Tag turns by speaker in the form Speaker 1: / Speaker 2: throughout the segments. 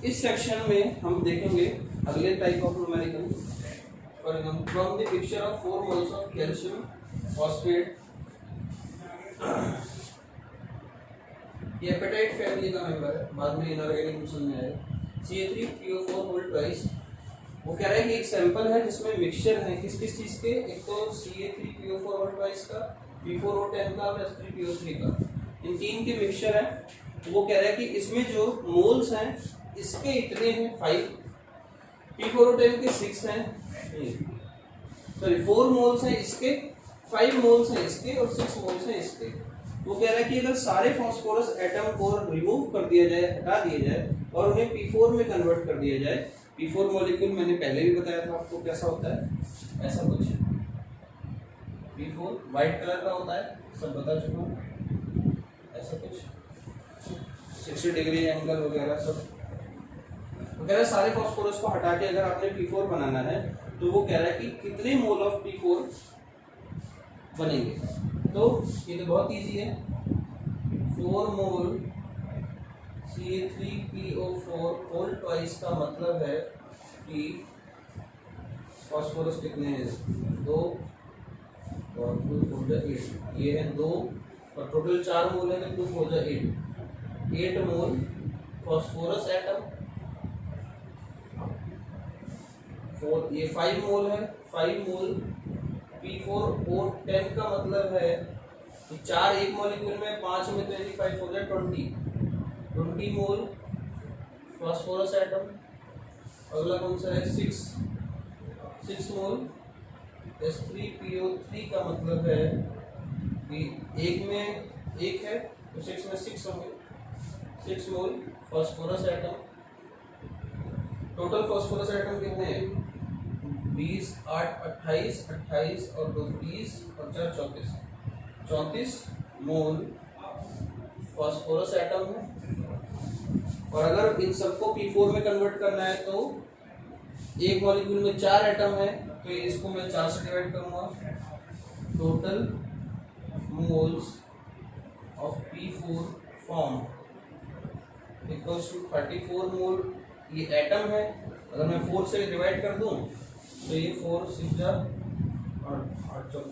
Speaker 1: इस सेक्शन में हम देखेंगे अगले type of numerical. For example from the picture of 4 moles of calcium phosphate, ये एपेटाइट फैमिली का मेंबर है, बाद में इनऑर्गेनिक समझ में आएगा। CA3PO4 होल ट्वाइस, वो कह रहा है कि एक सैंपल है जिसमें मिक्सचर है किस किस चीज के, एक तो CA3PO4 होल ट्वाइस का, P4O10 का और S3PO3 का, इन तीन के मिक्सचर है। तो वो कह रहा है कि इसमें जो मोल्स हैं इसके इतने हैं 5, P4O10 के 6 हैं, सॉरी 4 मोल्स हैं इसके, 5 मोल्स हैं इसके और 6 मोल्स हैं इसके। वो कह रहा है कि अगर सारे फास्फोरस एटम को रिमूव कर दिया जाए, हटा दिया जाए और उन्हें P4 में कन्वर्ट कर दिया जाए, P4 मॉलिक्यूल मैंने पहले भी बताया था आपको कैसा होता है, ऐसा कुछ P4 व्हाइट कलर का होता है, सब बता चुका हूँ, ऐसा कुछ 60 डिग्री एंगल वगैरह सब। वो कह रहा है सारे फास्फोरस को हटा के अगर आपने P4 बनाना है तो वो कह रहा है कि कितने मोल ऑफ P4 बनेंगे। तो ये तो बहुत इजी है, 4 मोल CA3PO4 होल ट्वाइस का मतलब है कि फास्फोरस कितने हैं, 2 और 2 हो जाए 8, ये है 2 और टोटल 4 मोल है तो 2 हो जाए 8 मोल फास्फोरस एटम, और ये 5 मोल है, 5 मोल P4O10 का मतलब है कि 4 एक मॉलिक्यूल में, 5 में तो यदि 5 हो जाए 20 मोल फास्फोरस एटम। अगला कौन सा है 6 मोल S3PO3 का मतलब है कि एक में 1 है तो 6 में 6 होंगे, 6 mole phosphorus atom. Total phosphorus atom कितने हैं, 20, 8, 28 और 2 30 और 4 34 मोल फास्फोरस एटम है। और अगर इन सबको P4 में कन्वर्ट करना है तो एक मॉलिक्यूल में 4 एटम है तो इसको मैं 4 से डिवाइड करूंगा, total moles of P4 form equals to 34 मोल। ये एटम है, अगर मैं 4 से डिवाइड कर दूं तो ये 4 6 जा और 8 4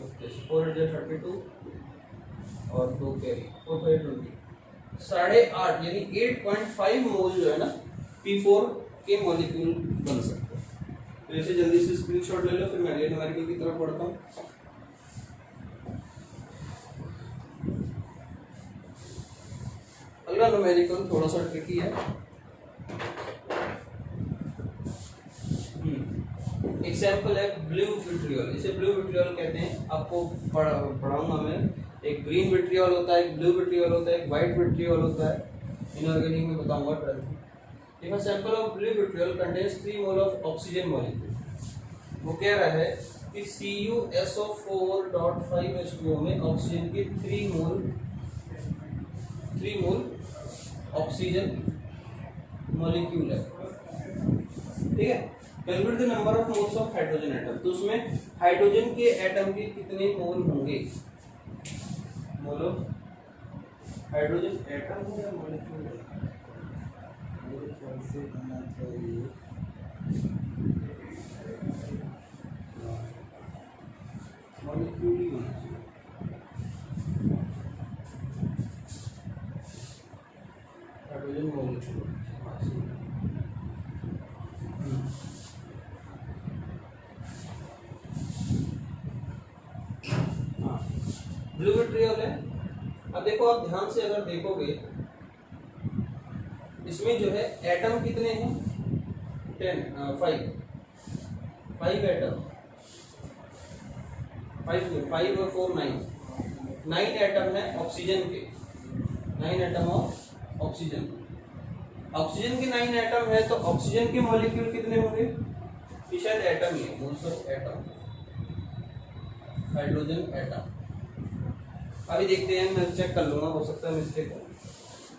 Speaker 1: 4 32 और 2 कैरी 4 5 20, 8.5 यानी 8.5 मोल जो है ना P4 के मॉलिक्यूल बन सकते हैं। तो इसे जल्दी से स्क्रीनशॉट ले लो, फिर मैं अगले न्यूमेरिकल की तरफ बढ़ता हूँ। अगला न्यूमेरिकल थोड़ा सा ट्रिकी है। एग्जाम्पल है ब्लू विट्रियोल, इसे ब्लू विट्रियोल कहते हैं, आपको पढ़ाऊंगा मैं। एक ग्रीन विट्रियोल होता है, एक ब्लू विट्रियोल होता है, एक व्हाइट विट्रियोल होता है, इनऑर्गेनिक में बताऊंगा। If a sample of blue vitriol contains 3 mole of oxygen molecule, वो कह रहा है कि CuSO4.5H2O में ऑक्सीजन के 3 मोल ऑक्सीजन मॉलिक्यूल है, ठीक है। Calculate the number of moles of hydrogen atom, तो उसमें हाइड्रोजन के एटम के कितने मोल होंगे, मोल ऑफ हाइड्रोजन एटम या मॉलिक्यूल है, मेरे ख्याल से होना चाहिए मॉलिक्यूल ही होना चाहिए। हाइड्रोजन मॉलिक्यूल ब्लू विट्रियोल है। अब देखो, आप ध्यान से अगर देखोगे इसमें जो है एटम कितने हैं, 5 एटम, 5 और 4 9 एटम है ऑक्सीजन के, 9 एटम ऑफ ऑक्सीजन। ऑक्सीजन के 9 एटम है तो ऑक्सीजन के मॉलिक्यूल कितने होंगे, शायद एटम ही है, moles of atom, hydrogen atom. अभी देखते हैं, मैं चेक कर लूंगा, हो सकता है मिस्टेक हो।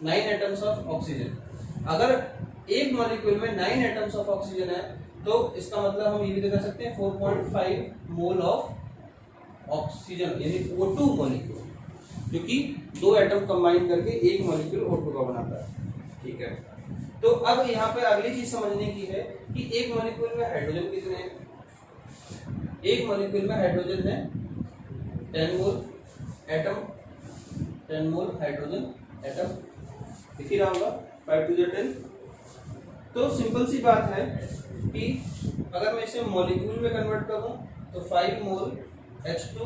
Speaker 1: 9 एटम्स ऑफ ऑक्सीजन, अगर एक मॉलिक्यूल में 9 एटम्स ऑफ ऑक्सीजन है तो इसका मतलब हम ये भी दिखा सकते हैं 4.5 मोल ऑफ ऑक्सीजन यानी O2 मॉलिक्यूल, क्योंकि 2 एटम कंबाइन करके एक मॉलिक्यूल O2 का बनाता है, ठीक है। तो अब यहाँ पे अगली चीज समझने की है कि एक मॉलिक्यूल में हाइड्रोजन कितने हैं। एक मॉलिक्यूल में हाइड्रोजन है 10 मोल एटम, 10 मोल हाइड्रोजन एटम दिख ही रहा होगा 5 to the 10। तो सिंपल सी बात है कि अगर मैं इसे मॉलिक्यूल में कन्वर्ट करूं तो 5 मोल H2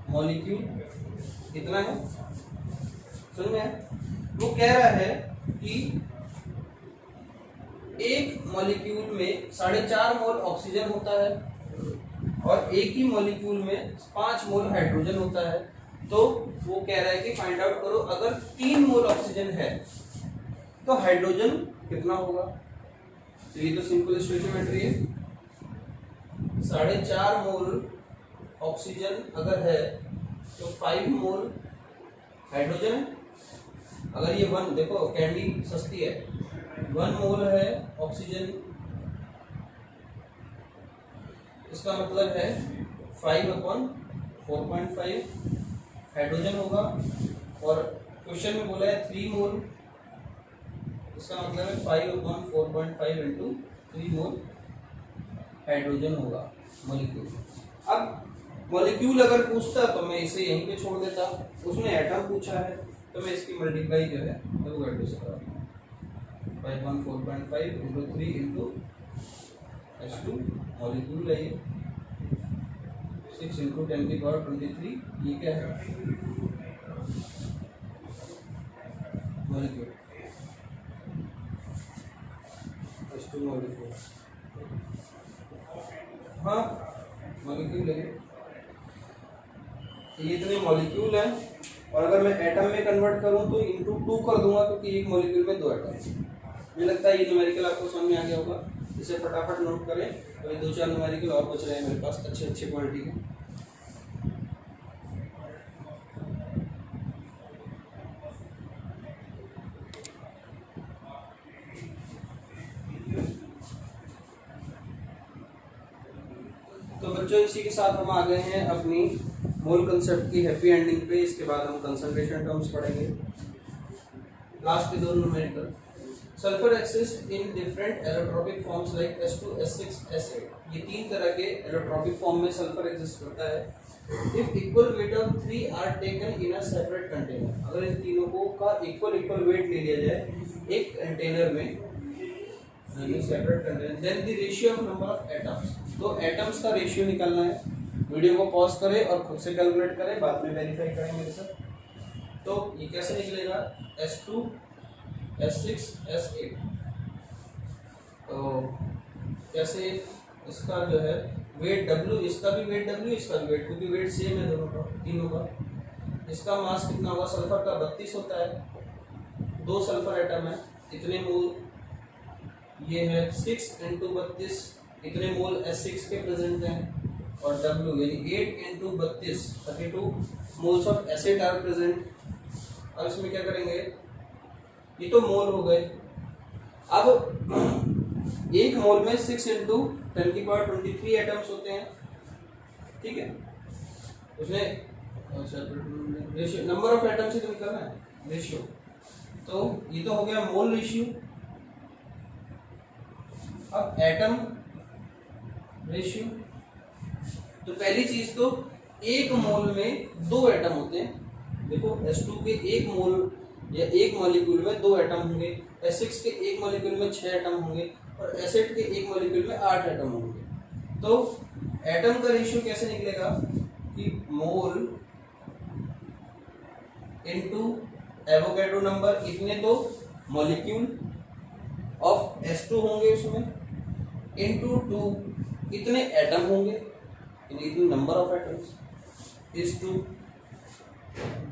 Speaker 1: मॉलिक्यूल कितना है सुन में, वो कह रहा है कि एक मॉलिक्यूल में 4.5 मोल ऑक्सीजन होता है और एक ही मॉलिक्यूल में 5 मोल हाइड्रोजन होता है। तो वो कह रहा है कि फाइंड आउट करो अगर 3 मोल ऑक्सीजन है तो हाइड्रोजन कितना होगा। तो ये तो सिंपल स्टोइकियोमेट्री है। 4.5 मोल ऑक्सीजन अगर है तो 5 मोल हाइड्रोजन है। अगर ये 1 देखो कैंडी सस्ती है, 1 मोल है ऑक्सीजन, इसका मतलब है 5/4.5 हाइड्रोजन होगा। और क्वेश्चन में बोला है 3 मोल, इसका मतलब है 5/4.5 इंटू 3 मोल हाइड्रोजन होगा मॉलिक्यूल। अब मॉलिक्यूल अगर पूछता तो मैं इसे यहीं पे छोड़ देता, उसने एटम पूछा है तो मैं इसकी मल्टीप्लाई जो है एवोगैड्रो से करा 5/4.5 इंटू 3 इंटू H2 मॉलिक्यूल है ये 6 इंटू 10⁻23 ये क्या है मॉलिक्यूल H2 मॉलिक्यूल, हाँ मॉलिक्यूल है ये इतने मॉलिक्यूल हैं। और अगर मैं एटम में कन्वर्ट करूं तो इंटू 2 कर दूंगा क्योंकि एक मॉलिक्यूल में 2 एटम। मुझे लगता है ये न्यूमेरिकल आपको समझ में आ गया होगा, इसे फटाफट नोट करें। अभी 2-4 न्यूमेरिकल और बच रहे हैं मेरे पास अच्छे क्वालिटी के। तो बच्चों इसी के साथ हम आ गए हैं अपनी मोल कंसेप्ट की हैप्पी एंडिंग पे। इसके बाद हम कंसंट्रेशन टर्म्स पढ़ेंगे। लास्ट के 2 numerical. Sulphur exist in different allotropic forms like S2 S6 S8। ये 3 तरह के एलोट्रोपिक फॉर्म में सल्फर एग्जिस्ट करता है। If equal weight of 3 are taken in a separate container, अगर इन तीनों को का इक्वल वेट ले लिया जाए एक कंटेनर में separate container, then the ratio of number of atoms. तो एटम्स का रेशियो निकालना है। वीडियो को पॉज करें और खुद से कैलकुलेट करें, बाद में वेरीफाई करें मेरे साथ। तो ये कैसे निकलेगा S2 S6 S8। तो कैसे इसका जो है वेट W, इसका भी वेट W, इसका भी वेट, क्योंकि वेट सेम है दोनों का तीनों का। इसका मास कितना होगा, सल्फर का 32 होता है, 2 सल्फर एटम है, इतने मोल। ये है 6 इंटू 32, इतने मोल S6 के प्रेजेंट हैं। और W यानी 8 into 32 32 moles of acid are present. अब इसमें क्या करेंगे, ये तो मोल हो गए। अब एक मोल में 6 इंटू 10⁻23 एटम्स होते हैं, ठीक है। उसने रेशियो नंबर ऑफ एटम्स से तो निकालना है रेशियो। तो ये तो हो गया मोल रेशियो। अब एटम रेशियो, तो पहली चीज तो एक मोल में 2 एटम होते हैं। देखो S2 के एक मोल या एक मॉलिक्यूल में 2 एटम होंगे, S6 के एक मॉलिक्यूल में 6 एटम होंगे और S8 के एक मॉलिक्यूल में 8 एटम होंगे। तो एटम का रेशियो कैसे निकलेगा कि मोल इनटू एवोगैड्रो नंबर, इतने तो मॉलिक्यूल ऑफ S2 होंगे उसमें, इनटू 2 इतने एटम होंगे, इतने number of atoms is to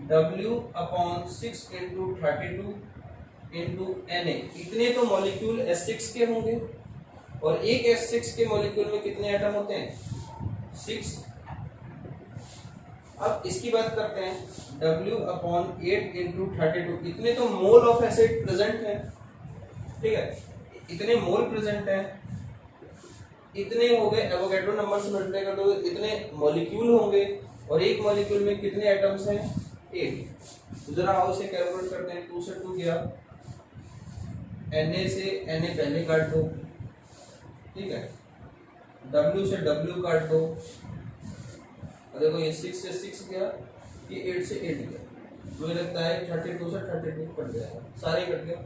Speaker 1: W/6 into 32 into Na, इतने तो मॉलिक्यूल S6 के होंगे और एक S6 के मॉलिक्यूल में कितने एटम होते हैं 6। अब इसकी बात करते हैं W/8 इंटू 32, इतने तो मोल ऑफ एसिड प्रेजेंट है, ठीक है, इतने मोल प्रेजेंट है, इतने हो गए एवोगैड्रो नंबर से मल्टीप्लाई कर दो, इतने मॉलिक्यूल होंगे और एक मॉलिक्यूल में कितने एटम्स हैं 8। तो जरा आओ इसे कैलकुलेट करते हैं। 2 से 2 गया, Na से Na पहले काट दो, ठीक है, W से W काट दो, देखो ये 6 से 6 गया, ये 8 से 8 गया, मुझे लगता है 32 से 32 कट गया, सारे कट गया,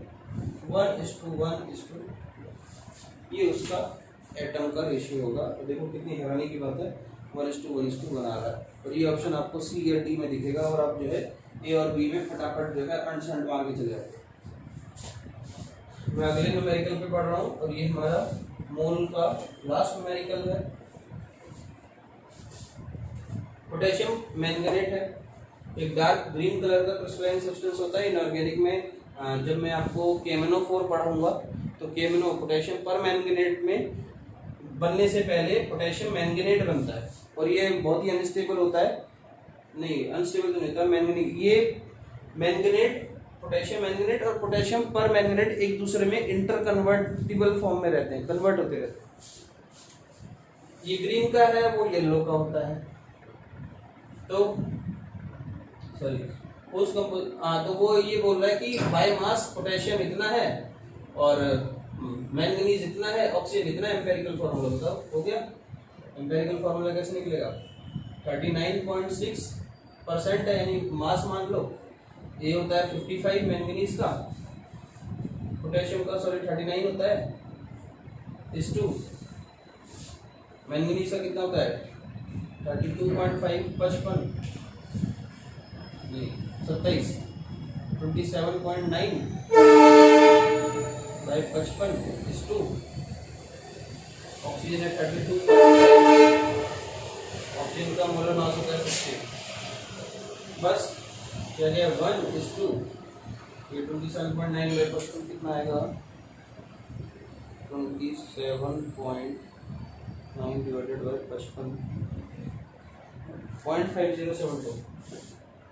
Speaker 1: 1:1:2, ये उसका एटम का रेशियो होगा। तो देखो कितनी हैरानी की बात है, 1:1:2 बना रहा है। और ये ऑप्शन आपको सी या डी में दिखेगा और आप जो है ए और बी में फटाफट जो है अंश अंड मार के चले जाते। मैं अगले न्यूमेरिकल पे पढ़ रहा हूँ और ये हमारा मोल का लास्ट न्यूमेरिकल है। पोटेशियम मैंगनेट है, एक डार्क ग्रीन कलर का क्रिस्टलाइन सब्सटेंस होता है इनऑर्गेनिक में। जब मैं आपको KMnO4 पढ़ाऊंगा तो KMnO पोटेशियम पर मैंगनेट में बनने से पहले पोटेशियम मैंगनेट बनता है और ये बहुत ही अनस्टेबल होता है, नहीं अनस्टेबल तो नहीं होता मैंगनीज, ये मैंगनेट पोटेशियम मैंगनेट और पोटेशियम पर मैंगनेट एक दूसरे में इंटर कन्वर्टिबल फॉर्म में रहते हैं, कन्वर्ट होते रहते हैं। ये ग्रीन का है, वो येलो का होता है। तो सॉरी उस तो वो ये बोल रहा है कि बाय मास पोटेशियम इतना है और मैंगनीज इतना है, ऑक्सीजन इतना, एम्पेरिकल फॉर्मूला बताओ, हो गया। एम्पेरिकल फॉर्मूला कैसे निकलेगा, 39.6% है, यानी मास मान लो, ये होता है 55 मैंगनीज का, पोटेशियम का सॉरी 39 होता है, इस टू मैंगनीज का कितना होता है 32.5, 55 नहीं 27, 27.9 बाई 55 इस टू, ऑक्सीजन है 32, ऑक्सीजन का मोलर मास होता है 60, बस क्या गया 1:2, ये 27.9 बाई 55 कितना आएगा 27.9 डिवाइडेड बाई 55, 0.5072,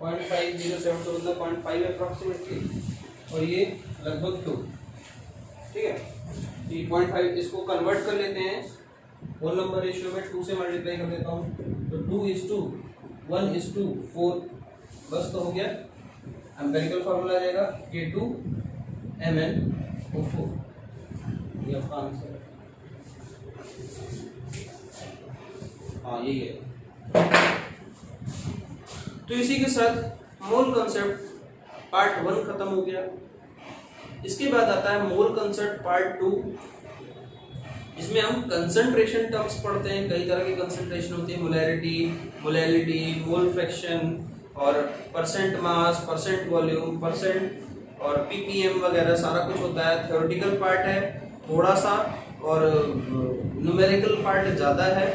Speaker 1: 0.5072 मतलब 0.5 अप्रॉक्सीमेटली, और ये लगभग 2, ठीक है। 3.5 इसको कन्वर्ट कर लेते हैं होल नंबर रेशियो में, 2 से मल्टीप्लाई कर देता हूँ तो 2:1:4, बस तो हो गया। एम्पेरिकल फॉर्मूला आ जाएगा K2MnO4, ये आपका आंसर है। हाँ यही है। तो इसी के साथ मोल कंसेप्ट पार्ट 1 खत्म हो गया। इसके बाद आता है मोल कंसेप्ट पार्ट 2, जिसमें हम कंसंट्रेशन टर्म्स पढ़ते हैं। कई तरह की कंसंट्रेशन होती है, मोलैलिटी, मोल फ्रैक्शन और परसेंट मास, परसेंट वॉल्यूम, परसेंट और पीपीएम वगैरह सारा कुछ होता है। थ्योरेटिकल पार्ट है थोड़ा सा और न्यूमेरिकल पार्ट ज़्यादा है।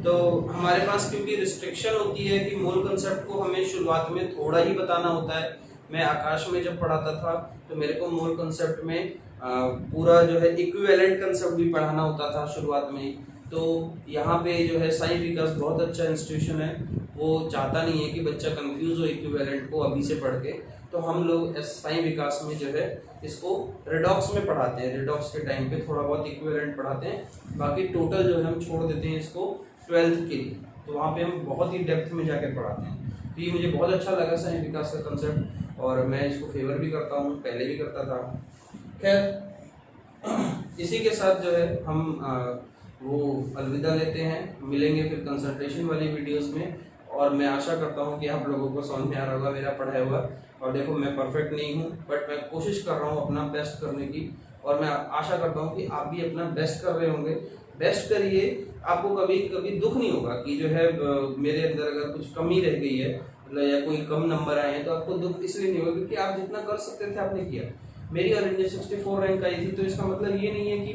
Speaker 1: तो हमारे पास क्योंकि रिस्ट्रिक्शन होती है कि मोल कंसेप्ट को हमें शुरुआत में थोड़ा ही बताना होता है। मैं आकाश में जब पढ़ाता था तो मेरे को मोल कंसेप्ट में पूरा जो है इक्विवेलेंट कंसेप्ट भी पढ़ाना होता था शुरुआत में। तो यहाँ पे जो है साई विकास बहुत अच्छा इंस्टीट्यूशन है, वो चाहता नहीं है कि बच्चा कंफ्यूज हो इक्विवेलेंट को अभी से पढ़ के। तो हम लोग साई विकास में जो है इसको रेडॉक्स में पढ़ाते हैं, रेडॉक्स के टाइम पे थोड़ा बहुत इक्विवेलेंट पढ़ाते हैं, बाकी टोटल जो है हम छोड़ देते हैं इसको 12th के लिए। तो वहाँ पे हम बहुत ही डेप्थ में जाके पढ़ाते हैं। तो ये मुझे बहुत अच्छा लगा साई विकास का कंसेप्ट और मैं इसको फेवर भी करता हूँ, पहले भी करता था। खैर इसी के साथ जो है हम वो अलविदा लेते हैं, मिलेंगे फिर कंसंट्रेशन वाली वीडियोस में। और मैं आशा करता हूँ कि आप लोगों को समझ में आ रहा होगा मेरा पढ़ाया हुआ। और देखो मैं परफेक्ट नहीं हूँ, बट मैं कोशिश कर रहा हूँ अपना बेस्ट करने की, और मैं आशा करता हूँ कि आप भी अपना बेस्ट कर रहे होंगे। बेस्ट करिए, आपको कभी कभी दुख नहीं होगा कि जो है मेरे अंदर अगर कुछ कमी रह गई है मतलब या कोई कम नंबर आए हैं, तो आपको दुख इसलिए नहीं होगा क्योंकि आप जितना कर सकते थे आपने किया। मेरी ऑल इंडिया 64 रैंक आई थी, तो इसका मतलब ये नहीं है कि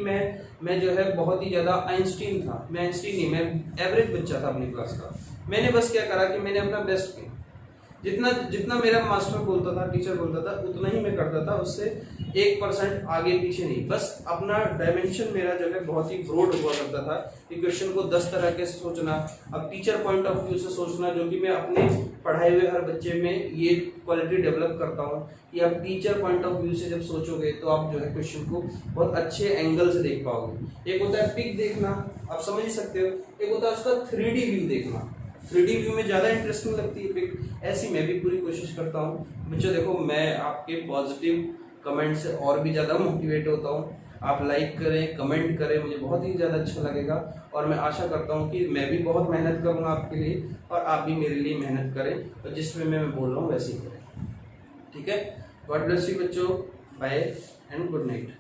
Speaker 1: मैं जो है बहुत ही ज़्यादा आइंस्टीन था। मैं आइंस्टीन नहीं, मैं एवरेज बच्चा था अपनी क्लास का। मैंने बस क्या करा कि मैंने अपना बेस्ट किया, जितना मेरा मास्टर बोलता था, टीचर बोलता था, उतना ही मैं करता था, उससे 1% आगे पीछे नहीं। बस अपना डायमेंशन मेरा जो है बहुत ही ब्रॉड हुआ करता था कि क्वेश्चन को 10 तरह के सोचना, अब टीचर पॉइंट ऑफ व्यू से सोचना, जो कि मैं अपने पढ़ाए हुए हर बच्चे में ये क्वालिटी डेवलप करता हूँ कि आप टीचर पॉइंट ऑफ व्यू से जब सोचोगे तो आप जो है क्वेश्चन को बहुत अच्छे एंगल से देख पाओगे। एक होता है पिक देखना, आप समझ ही सकते हो, एक होता है उसका 3D व्यू देखना। 3D व्यू में ज़्यादा इंटरेस्टिंग लगती है पिक। ऐसी मैं भी पूरी कोशिश करता हूँ। बच्चों देखो, मैं आपके पॉजिटिव कमेंट से और भी ज़्यादा मोटिवेट होता हूँ। आप लाइक करें, कमेंट करें, मुझे बहुत ही ज़्यादा अच्छा लगेगा और मैं आशा करता हूँ कि मैं भी बहुत मेहनत करूँगा आपके लिए और आप भी मेरे लिए मेहनत करें और जिसमें मैं बोल रहा हूँ वैसे ही करें। ठीक है, गॉड ब्लेस यू बच्चों, बाय एंड गुड नाइट।